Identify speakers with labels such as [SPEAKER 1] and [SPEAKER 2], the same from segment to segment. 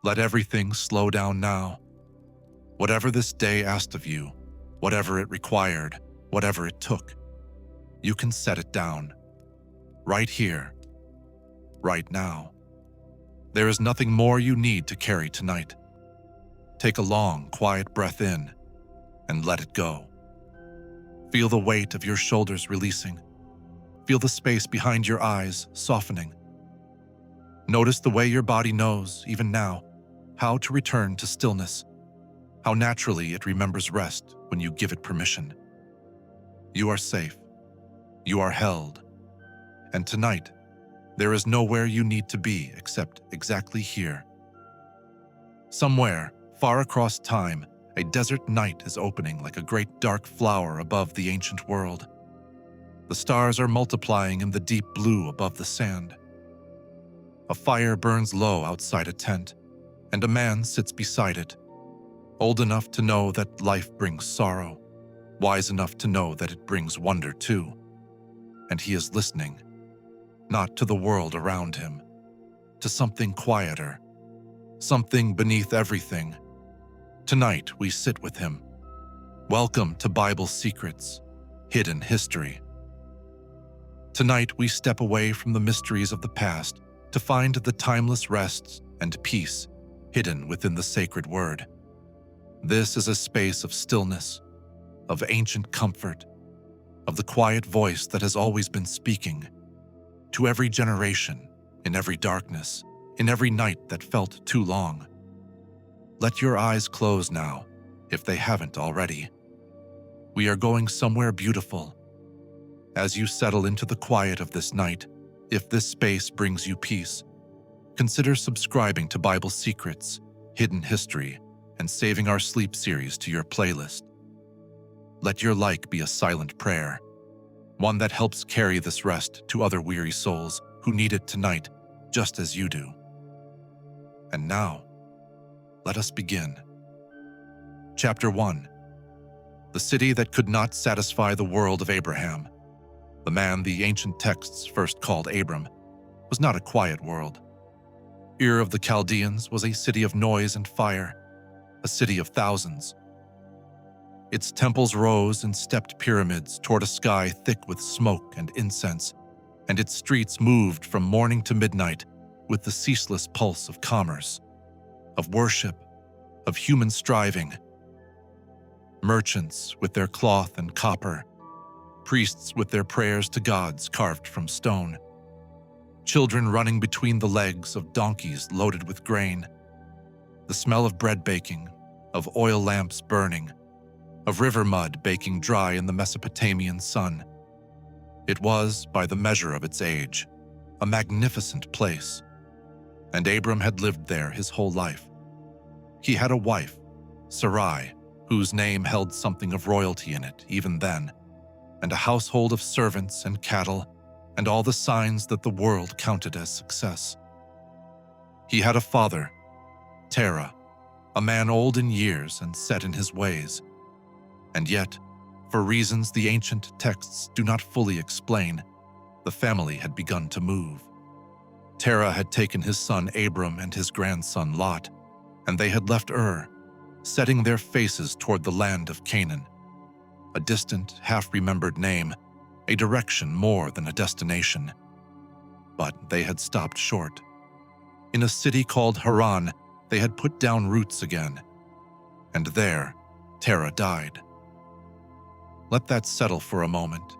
[SPEAKER 1] Let everything slow down now. Whatever this day asked of you, whatever it required, whatever it took, you can set it down. Right here. Right now. There is nothing more you need to carry tonight. Take a long, quiet breath in and let it go. Feel the weight of your shoulders releasing. Feel the space behind your eyes softening. Notice the way your body knows, even now, how to return to stillness, how naturally it remembers rest when you give it permission. You are safe. You are held. And tonight, there is nowhere you need to be except exactly here. Somewhere, far across time, a desert night is opening like a great dark flower above the ancient world. The stars are multiplying in the deep blue above the sand. A fire burns low outside a tent, and a man sits beside it, old enough to know that life brings sorrow, wise enough to know that it brings wonder too. And he is listening, not to the world around him, to something quieter, something beneath everything. Tonight we sit with him. Welcome to Bible Secrets, Hidden History. Tonight we step away from the mysteries of the past to find the timeless rest and peace hidden within the sacred word. This is a space of stillness, of ancient comfort, of the quiet voice that has always been speaking to every generation, in every darkness, in every night that felt too long. Let your eyes close now, if they haven't already. We are going somewhere beautiful. As you settle into the quiet of this night, if this space brings you peace, consider subscribing to Bible Secrets, Hidden History, and saving our sleep series to your playlist. Let your like be a silent prayer, one that helps carry this rest to other weary souls who need it tonight, just as you do. And now, let us begin. Chapter 1. The city that could not satisfy the world of Abraham. The man the ancient texts first called Abram was not a quiet world. Ur of the Chaldeans was a city of noise and fire, a city of thousands. Its temples rose in stepped pyramids toward a sky thick with smoke and incense, and its streets moved from morning to midnight with the ceaseless pulse of commerce, of worship, of human striving. Merchants with their cloth and copper, priests with their prayers to gods carved from stone, children running between the legs of donkeys loaded with grain, the smell of bread baking, of oil lamps burning, of river mud baking dry in the Mesopotamian sun. It was, by the measure of its age, a magnificent place, and Abram had lived there his whole life. He had a wife, Sarai, whose name held something of royalty in it even then, and a household of servants and cattle, and all the signs that the world counted as success. He had a father, Terah, a man old in years and set in his ways. And yet, for reasons the ancient texts do not fully explain, the family had begun to move. Terah had taken his son Abram and his grandson Lot, and they had left Ur, setting their faces toward the land of Canaan, a distant, half-remembered name, a direction more than a destination. But they had stopped short. In a city called Haran, they had put down roots again, and there, Terah died. Let that settle for a moment.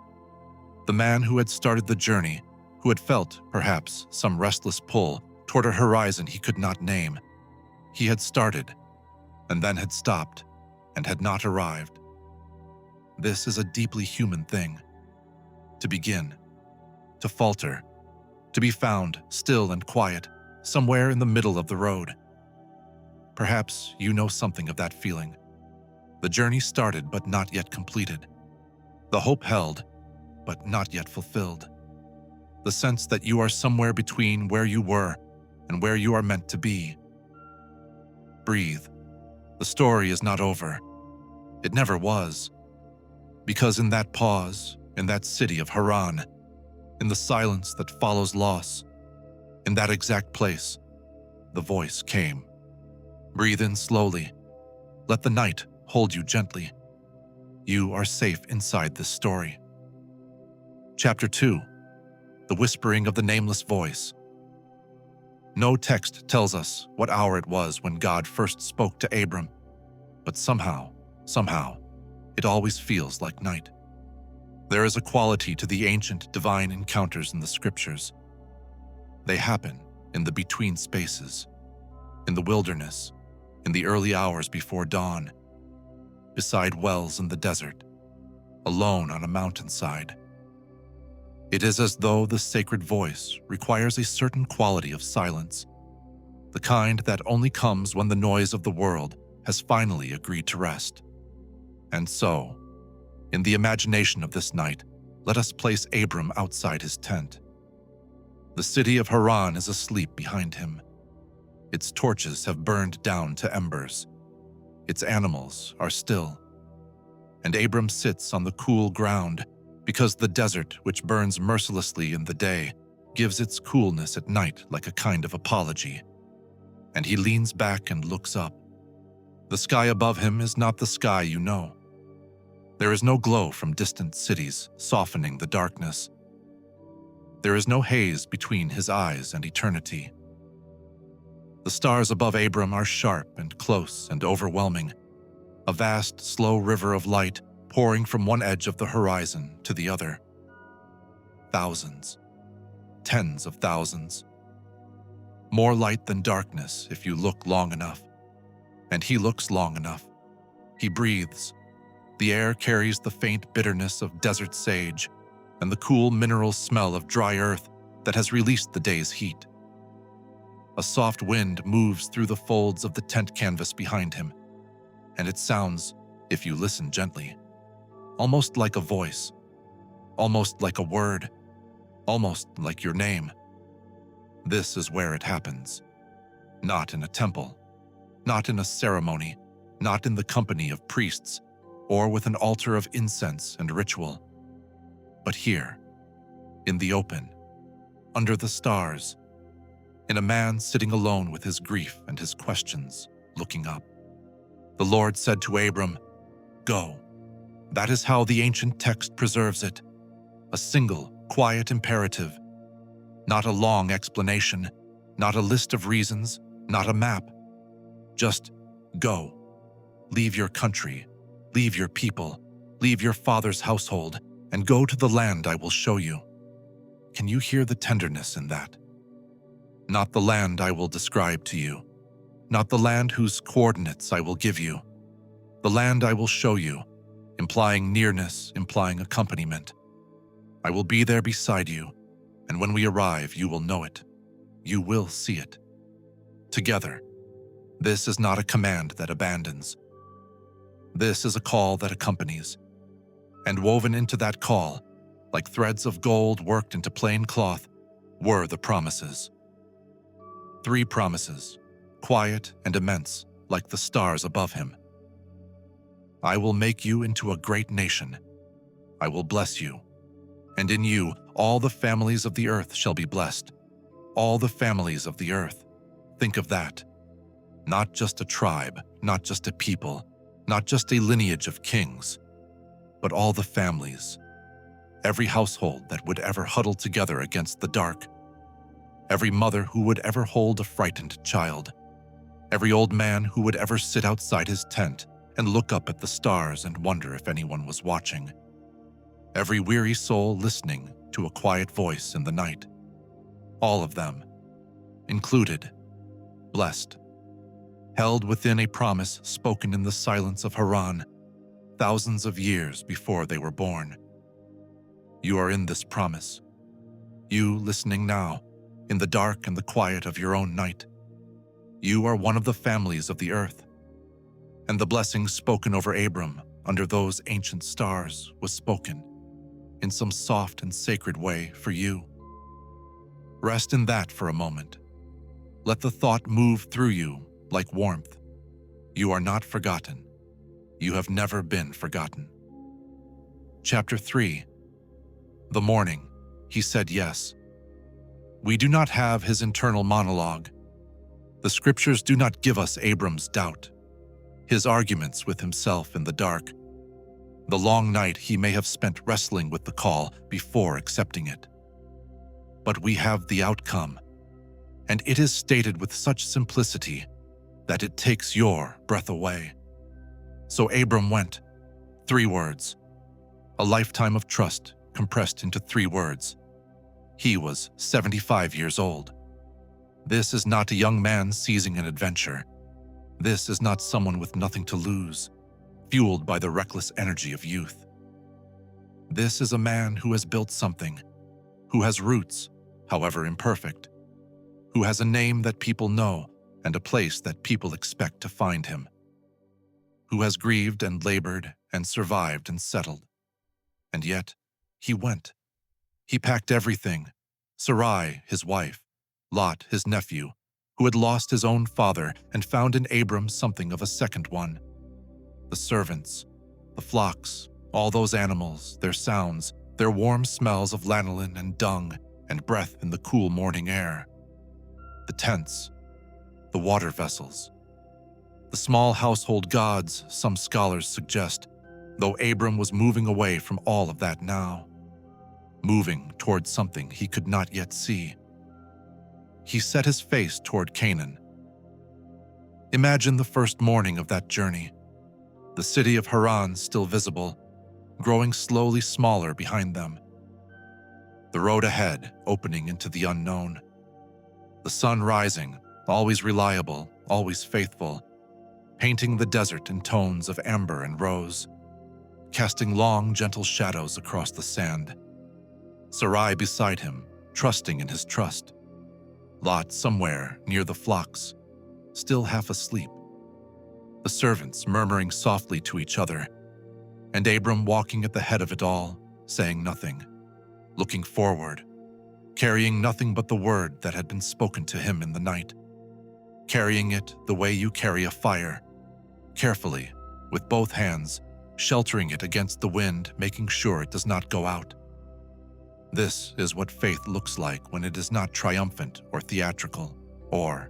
[SPEAKER 1] The man who had started the journey, who had felt, perhaps, some restless pull toward a horizon he could not name. He had started, and then had stopped, and had not arrived. This is a deeply human thing. To begin, to falter, to be found, still and quiet, somewhere in the middle of the road. Perhaps you know something of that feeling. The journey started but not yet completed. The hope held, but not yet fulfilled. The sense that you are somewhere between where you were and where you are meant to be. Breathe. The story is not over. It never was. Because in that pause, in that city of Haran, in the silence that follows loss, in that exact place, the voice came. Breathe in slowly. Let the night hold you gently. You are safe inside this story. Chapter 2. The Whispering of the Nameless Voice. No text tells us what hour it was when God first spoke to Abram, but somehow, it always feels like night. There is a quality to the ancient divine encounters in the scriptures. They happen in the between spaces, in the wilderness, in the early hours before dawn, beside wells in the desert, alone on a mountainside. It is as though the sacred voice requires a certain quality of silence, the kind that only comes when the noise of the world has finally agreed to rest. And so, in the imagination of this night, let us place Abram outside his tent. The city of Haran is asleep behind him. Its torches have burned down to embers. Its animals are still. And Abram sits on the cool ground, because the desert, which burns mercilessly in the day, gives its coolness at night like a kind of apology. And he leans back and looks up. The sky above him is not the sky you know. There is no glow from distant cities softening the darkness. There is no haze between his eyes and eternity. The stars above Abram are sharp and close and overwhelming, a vast, slow river of light pouring from one edge of the horizon to the other. Thousands, tens of thousands. More light than darkness if you look long enough. And he looks long enough. He breathes. The air carries the faint bitterness of desert sage and the cool mineral smell of dry earth that has released the day's heat. A soft wind moves through the folds of the tent canvas behind him, and it sounds, if you listen gently, almost like a voice, almost like a word, almost like your name. This is where it happens. Not in a temple, not in a ceremony, not in the company of priests, or with an altar of incense and ritual, but here, in the open, under the stars, in a man sitting alone with his grief and his questions, looking up. The Lord said to Abram, "Go." That is how the ancient text preserves it. A single, quiet imperative. Not a long explanation, not a list of reasons, not a map. Just go. Leave your country, leave your people, leave your father's household, and go to the land I will show you. Can you hear the tenderness in that? Not the land I will describe to you, not the land whose coordinates I will give you. The land I will show you, implying nearness, implying accompaniment. I will be there beside you, and when we arrive, you will know it. You will see it. Together. This is not a command that abandons. This is a call that accompanies. And woven into that call, like threads of gold worked into plain cloth, were the promises. 3 promises, quiet and immense, like the stars above him. I will make you into a great nation. I will bless you. And in you, all the families of the earth shall be blessed. All the families of the earth. Think of that. Not just a tribe, not just a people, not just a lineage of kings, but all the families. Every household that would ever huddle together against the dark. Every mother who would ever hold a frightened child. Every old man who would ever sit outside his tent and look up at the stars and wonder if anyone was watching. Every weary soul listening to a quiet voice in the night. All of them, included, blessed, held within a promise spoken in the silence of Haran, thousands of years before they were born. You are in this promise. You listening now, in the dark and the quiet of your own night. You are one of the families of the earth. And the blessing spoken over Abram under those ancient stars was spoken in some soft and sacred way for you. Rest in that for a moment. Let the thought move through you like warmth. You are not forgotten. You have never been forgotten. Chapter 3. The morning, he said yes. We do not have his internal monologue. The The scriptures do not give us Abram's doubt, his arguments with himself in the dark, the long night he may have spent wrestling with the call before accepting it. But we have the outcome, and it is stated with such simplicity that it takes your breath away. So Abram went. 3 words. A lifetime of trust compressed into 3 words. He was 75 years old. This is not a young man seizing an adventure. This is not someone with nothing to lose, fueled by the reckless energy of youth. This is a man who has built something, who has roots, however imperfect, who has a name that people know and a place that people expect to find him, who has grieved and labored and survived and settled. And yet, he went. He packed everything: Sarai, his wife, Lot, his nephew, who had lost his own father and found in Abram something of a second one. The servants, the flocks, all those animals, their sounds, their warm smells of lanolin and dung and breath in the cool morning air. The tents, the water vessels, the small household gods, some scholars suggest, though Abram was moving away from all of that now, moving towards something he could not yet see. He set his face toward Canaan. Imagine the first morning of that journey, the city of Haran still visible, growing slowly smaller behind them. The road ahead opening into the unknown. The sun rising, always reliable, always faithful, painting the desert in tones of amber and rose, casting long, gentle shadows across the sand. Sarai beside him, trusting in his trust. Lot somewhere near the flocks, still half asleep. The servants murmuring softly to each other, and Abram walking at the head of it all, saying nothing, looking forward, carrying nothing but the word that had been spoken to him in the night, carrying it the way you carry a fire, carefully, with both hands, sheltering it against the wind, making sure it does not go out. This is what faith looks like when it is not triumphant or theatrical, or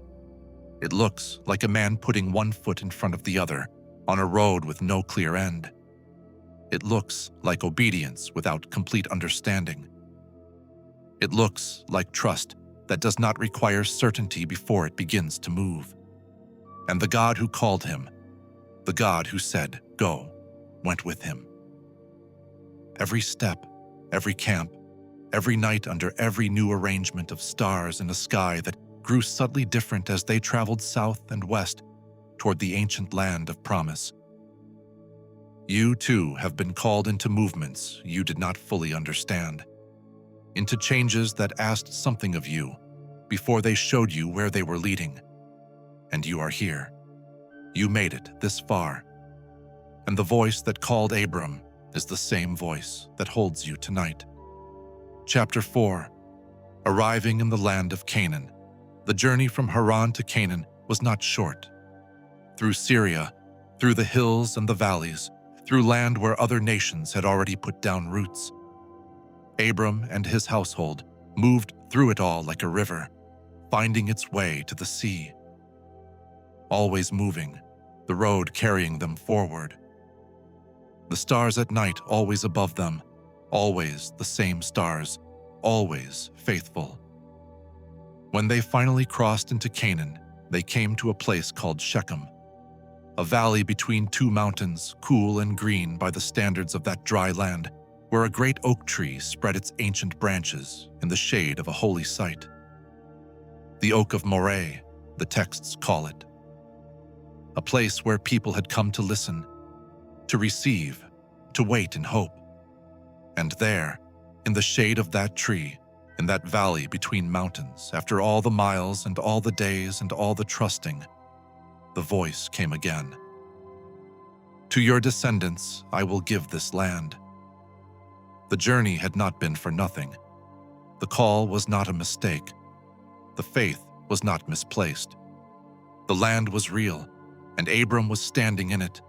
[SPEAKER 1] it looks like a man putting one foot in front of the other on a road with no clear end. It looks like obedience without complete understanding. It looks like trust that does not require certainty before it begins to move. And the God who called him, the God who said, "Go," went with him. Every step, every camp, every night under every new arrangement of stars in a sky that grew subtly different as they traveled south and west toward the ancient land of promise. You too have been called into movements you did not fully understand, into changes that asked something of you before they showed you where they were leading. And you are here. You made it this far. And the voice that called Abram is the same voice that holds you tonight. Chapter 4. Arriving in the land of Canaan. The journey from Haran to Canaan was not short. Through Syria, through the hills and the valleys, through land where other nations had already put down roots. Abram and his household moved through it all like a river, finding its way to the sea. Always moving, the road carrying them forward. The stars at night always above them, always the same stars, always faithful. When they finally crossed into Canaan, they came to a place called Shechem, a valley between 2 mountains, cool and green by the standards of that dry land, where a great oak tree spread its ancient branches in the shade of a holy site. The Oak of Moreh, the texts call it. A place where people had come to listen, to receive, to wait in hope. And there, in the shade of that tree, in that valley between mountains, after all the miles and all the days and all the trusting, the voice came again. To your descendants I will give this land. The journey had not been for nothing. The call was not a mistake. The faith was not misplaced. The land was real, and Abram was standing in it,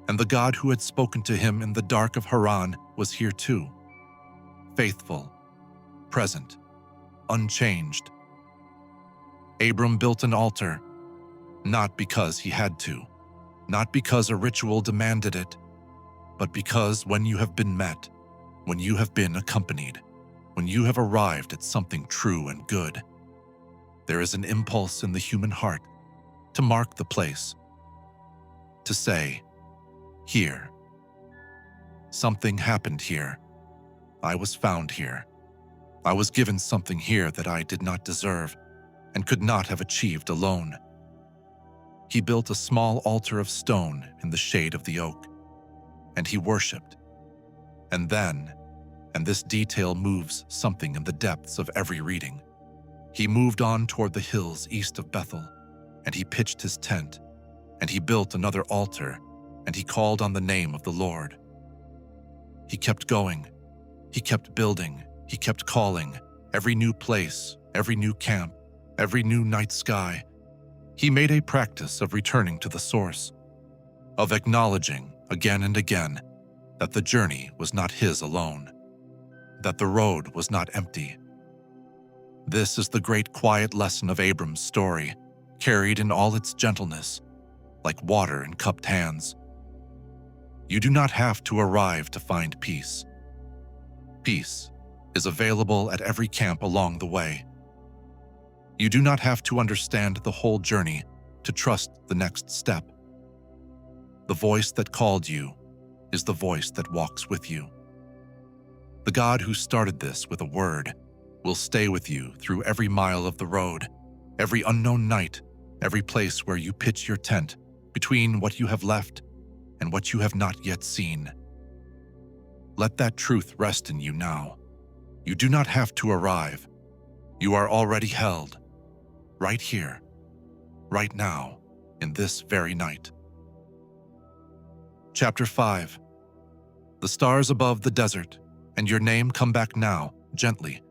[SPEAKER 1] and the God who had spoken to him in the dark of Haran was here too. Faithful, present, unchanged. Abram built an altar, Not because he had to, not because a ritual demanded it, but because when you have been met, when you have been accompanied, when you have arrived at something true and good, there is an impulse in the human heart to mark the place, to say, here. Something happened here. I was found here. I was given something here that I did not deserve and could not have achieved alone. He built a small altar of stone in the shade of the oak, and he worshipped. And then, and this detail moves something in the depths of every reading, he moved on toward the hills east of Bethel, and he pitched his tent, and he built another altar, and he called on the name of the Lord. He kept going, he kept building, he kept calling, every new place, every new camp, every new night sky. He made a practice of returning to the source, of acknowledging again and again that the journey was not his alone, that the road was not empty. This is the great quiet lesson of Abram's story, carried in all its gentleness, like water in cupped hands. You do not have to arrive to find peace. Peace is available at every camp along the way. You do not have to understand the whole journey to trust the next step. The voice that called you is the voice that walks with you. The God who started this with a word will stay with you through every mile of the road, every unknown night, every place where you pitch your tent between what you have left and what you have not yet seen. Let that truth rest in you now. You do not have to arrive. You are already held, right here, right now, in this very night. Chapter 5. The stars above the desert, and your name come back now, gently,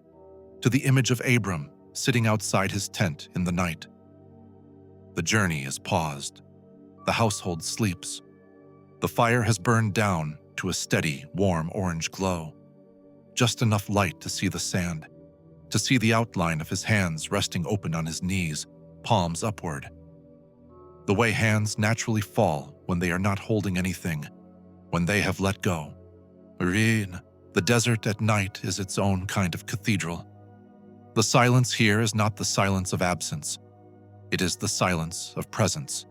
[SPEAKER 1] to the image of Abram sitting outside his tent in the night. The journey is paused. The household sleeps. The fire has burned down to a steady, warm orange glow. Just enough light to see the sand, to see the outline of his hands resting open on his knees, palms upward. The way hands naturally fall when they are not holding anything, when they have let go. The desert at night is its own kind of cathedral. The silence here is not the silence of absence. It is the silence of presence,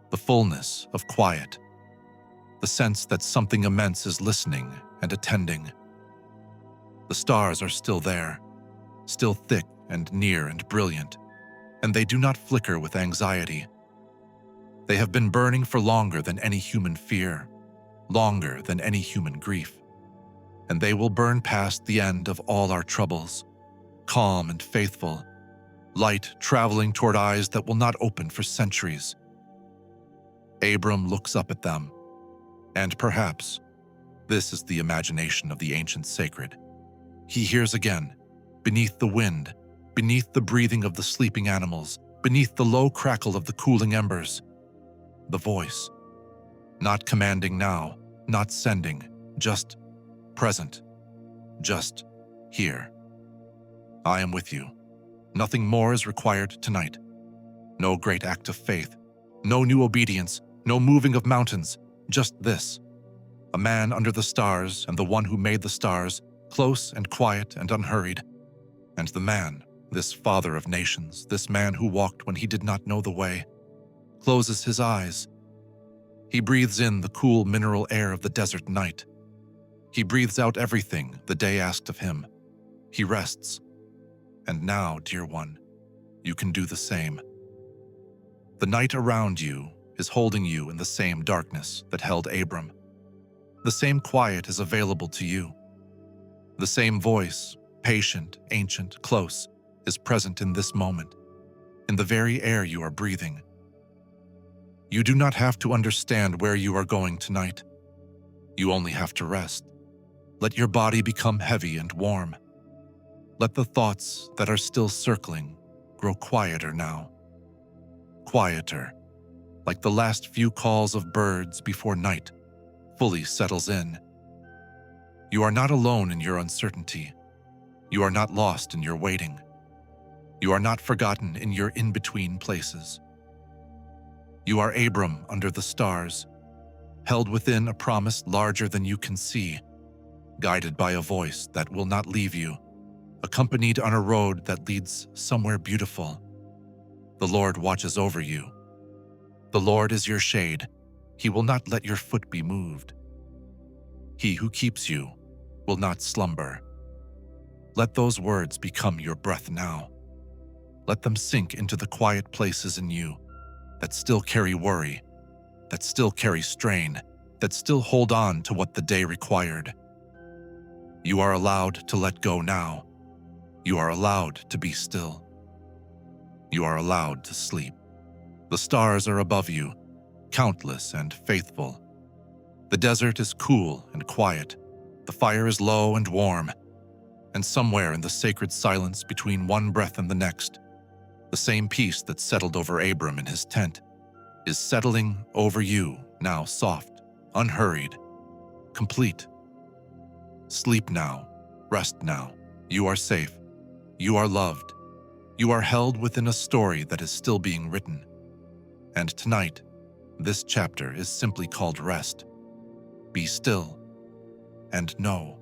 [SPEAKER 1] the fullness of quiet, the sense that something immense is listening and attending. The stars are still there, still thick and near and brilliant, and they do not flicker with anxiety. They have been burning for longer than any human fear, longer than any human grief, and they will burn past the end of all our troubles, calm and faithful, light traveling toward eyes that will not open for centuries. Abram looks up at them, and perhaps this is the imagination of the ancient sacred. He hears again, beneath the wind, beneath the breathing of the sleeping animals, beneath the low crackle of the cooling embers, the voice, not commanding now, not sending, just present, just here. I am with you. Nothing more is required tonight. No great act of faith, no new obedience, no moving of mountains, just this. A man under the stars and the one who made the stars, close and quiet and unhurried. And the man, this father of nations, this man who walked when he did not know the way, closes his eyes. He breathes in the cool mineral air of the desert night. He breathes out everything the day asked of him. He rests. And now, dear one, you can do the same. The night around you is holding you in the same darkness that held Abram. The same quiet is available to you. The same voice, patient, ancient, close, is present in this moment, in the very air you are breathing. You do not have to understand where you are going tonight. You only have to rest. Let your body become heavy and warm. Let the thoughts that are still circling grow quieter now. Quieter, like the last few calls of birds before night fully settles in. You are not alone in your uncertainty. You are not lost in your waiting. You are not forgotten in your in-between places. You are Abram under the stars, held within a promise larger than you can see, guided by a voice that will not leave you, accompanied on a road that leads somewhere beautiful. The Lord watches over you. The Lord is your shade. He will not let your foot be moved. He who keeps you will not slumber. Let those words become your breath now. Let them sink into the quiet places in you that still carry worry, that still carry strain, that still hold on to what the day required. You are allowed to let go now. You are allowed to be still. You are allowed to sleep. The stars are above you, countless and faithful. The desert is cool and quiet. The fire is low and warm. And somewhere in the sacred silence between one breath and the next, the same peace that settled over Abram in his tent is settling over you now, soft, unhurried, complete. Sleep now, rest now. You are safe. You are loved. You are held within a story that is still being written. And tonight, this chapter is simply called rest. Be still and know.